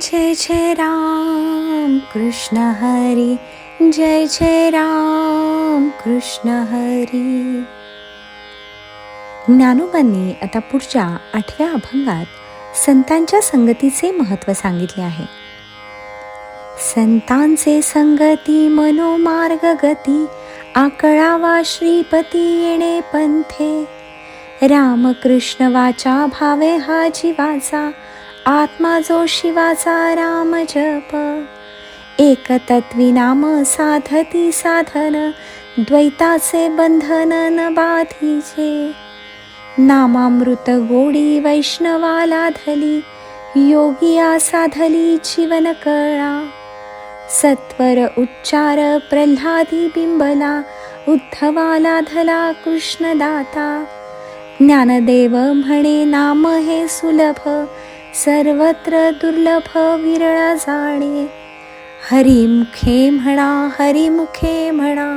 जय जय राम कृष्ण हरी, जय जय राम कृष्ण हरी. ज्ञानोबांनी आता पुढच्या 8व्या अभंगात संतांच्या संगतीचे महत्त्व सांगितले आहे. संतांचे संगती मनोमार्ग गती, आकळावा श्रीपती येणे पंथे. रामकृष्ण वाचा भावे हा जीवाचा, आत्मा जो शिवाचा राम जप. एकतत्वी नाम साधती साधन, द्वैताचे बंधन न बाधीचे. नामामृत गोडी वैष्णवाला धली, योगिया साधली जीवन कळा. सत्वर उच्चार प्रल्हादी बिंबला, उद्धवाला धला कृष्णदाता. ज्ञानदेव म्हणे नाम हे सुलभ, सर्वत्र दुर्लभ विरळा जाणे. हरिमुखे म्हणा हरिमुखे म्हणा,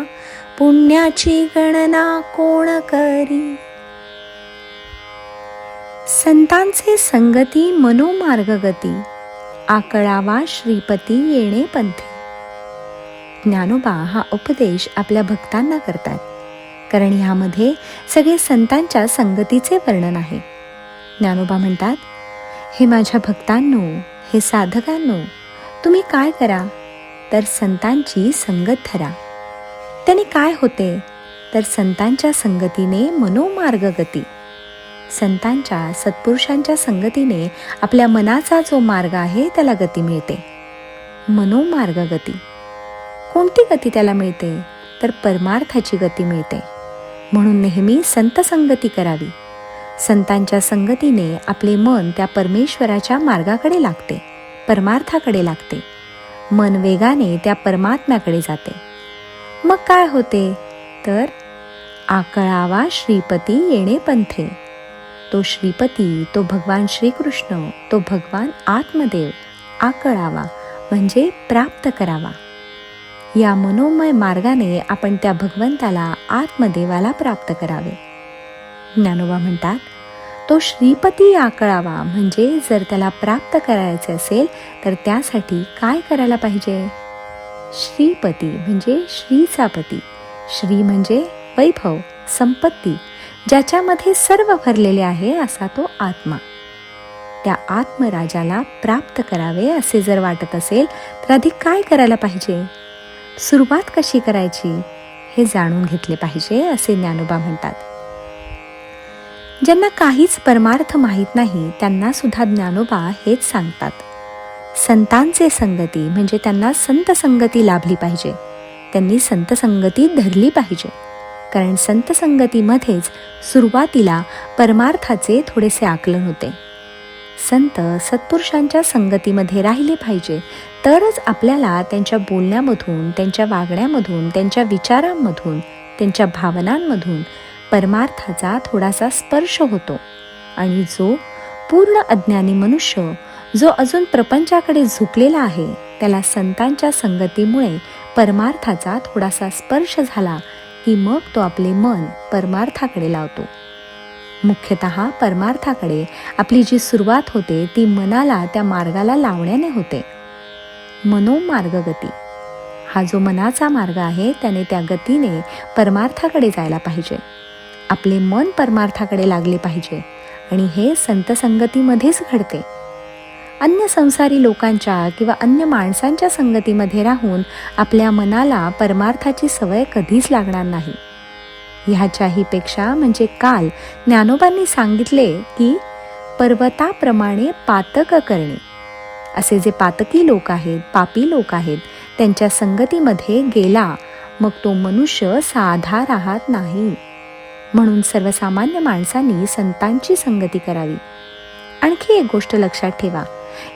पुण्याची गणना कोण करी. संतांचे संगती मनोमार्ग गती, आकळावा श्रीपती येणे पंथे. ज्ञानोबा हा उपदेश आपल्या भक्तांना करतात, कारण ह्यामध्ये सगळे संतांच्या संगतीचे वर्णन आहे. ज्ञानोबा म्हणतात, हे माझ्या भक्तांनो, हे साधकांनो, तुम्ही काय करा तर संतांची संगत धरा. त्याने काय होते तर संतांच्या संगतीने मनोमार्ग गती. संतांच्या सत्पुरुषांच्या संगतीने आपल्या मनाचा जो मार्ग आहे त्याला गती मिळते. मनोमार्ग गती. कोणती गती त्याला मिळते तर परमार्थाची गती मिळते. म्हणून नेहमी संत संगती करावी. संतांच्या संगतीने आपले मन त्या परमेश्वराच्या मार्गाकडे लागते, परमार्थाकडे लागते. मन वेगाने त्या परमात्म्याकडे जाते. मग काय होते तर आकळावा श्रीपती येणे पंथे. तो श्रीपती, तो भगवान श्रीकृष्ण, तो भगवान आत्मदेव आकळावा म्हणजे प्राप्त करावा. या मनोमय मार्गाने आपण त्या भगवंताला, आत्मदेवाला प्राप्त करावे. ज्ञानोबा म्हणतात, तो श्रीपती आकळावा म्हणजे जर त्याला प्राप्त करायचे असेल तर त्यासाठी काय करायला पाहिजे. श्रीपती म्हणजे श्रीचा पती. श्री म्हणजे वैभव, संपत्ती, ज्याच्यामध्ये सर्व भरलेले आहे असा तो आत्मा. त्या आत्मराजाला प्राप्त करावे असे जर वाटत असेल तर आधी काय करायला पाहिजे, सुरुवात कशी करायची हे जाणून घेतले पाहिजे असे ज्ञानोबा म्हणतात. ज्यांना काहीच परमार्थ माहीत नाही त्यांना सुद्धा ज्ञानोबा हेच सांगतात. संतांचे संगती म्हणजे त्यांना संत संगती लाभली पाहिजे. त्यांनी संत संगती धरली पाहिजे, कारण संत संगतीमध्येच सुरुवातीला परमार्थाचे थोडेसे आकलन होते. संत सत्पुरुषांच्या संगतीमध्ये राहिले पाहिजे, तरच आपल्याला त्यांच्या बोलण्यामधून, त्यांच्या वागण्यामधून, त्यांच्या विचारांमधून, त्यांच्या भावनांमधून परमार्थाचा थोडासा स्पर्श होतो. आणि जो पूर्ण अज्ञानी मनुष्य, जो अजून प्रपंचाकडे झुकलेला आहे, त्याला संतांच्या संगतीमुळे परमार्थाचा थोडासा स्पर्श झाला की मग तो आपले मन परमार्थाकडे लावतो. मुख्यतः परमार्थाकडे आपली जी सुरुवात होते ती मनाला त्या मार्गाला लावण्याने होते. मनोमार्ग गती. हा जो मनाचा मार्ग आहे त्याने त्या गतीने परमार्थाकडे जायला पाहिजे. आपले मन परमार्थाकडे लागले पाहिजे आणि हे संत संगतीमध्येच घडते. अन्य संसारी लोकांच्या किंवा अन्य माणसांच्या संगतीमध्ये राहून आपल्या मनाला परमार्थाची सवय कधीच लागणार नाही. ह्याच्याही पेक्षा म्हणजे काल ज्ञानोबांनी सांगितले की पर्वताप्रमाणे पातक करणे. असे जे पातकी लोक आहेत, पापी लोक आहेत, त्यांच्या संगतीमध्ये गेला मग तो मनुष्य साधा राहत नाही. म्हणून सर्वसामान्य माणसांनी संतांची संगती करावी. आणखी एक गोष्ट लक्षात ठेवा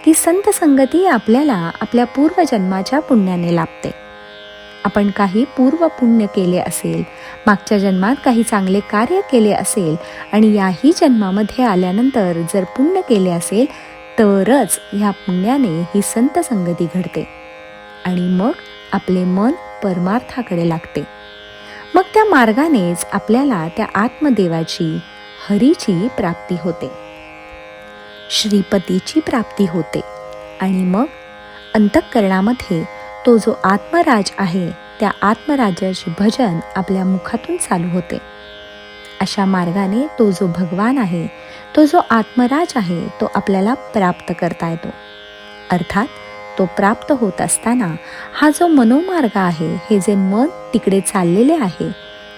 की संत संगती आपल्याला आपल्या पूर्वजन्माच्या पुण्याने लाभते. आपण काही पूर्व पुण्य केले असेल, मागच्या जन्मात काही चांगले कार्य केले असेल आणि याही जन्मामध्ये आल्यानंतर जर पुण्य केले असेल तरच ह्या पुण्याने ही संत संगती घडते आणि मग आपले मन परमार्थाकडे लागते. मग त्या मार्गानेच आपल्याला त्या आत्मदेवाची, हरीची प्राप्ती होते, श्रीपतीची प्राप्ती होते. आणि मग अंतःकरणामध्ये तो जो आत्मराज आहे त्या आत्मराजाचे भजन आपल्या मुखातून चालू होते. अशा मार्गाने तो जो भगवान आहे, तो जो आत्मराज आहे, तो आपल्याला प्राप्त करता येतो. अर्थात तो प्राप्त होत असताना हा जो मनोमार्ग आहे, हे जे मन तिकडे चाललेले आहे,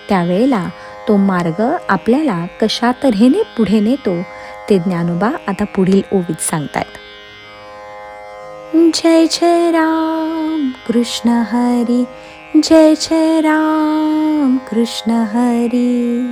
त्यावेळेला तो मार्ग आपल्याला कशा तऱ्हेने पुढे नेतो ते ज्ञानोबा आता पुढील ओवीत सांगतायत. जय जय राम कृष्ण हरी, जय जय राम कृष्ण हरी.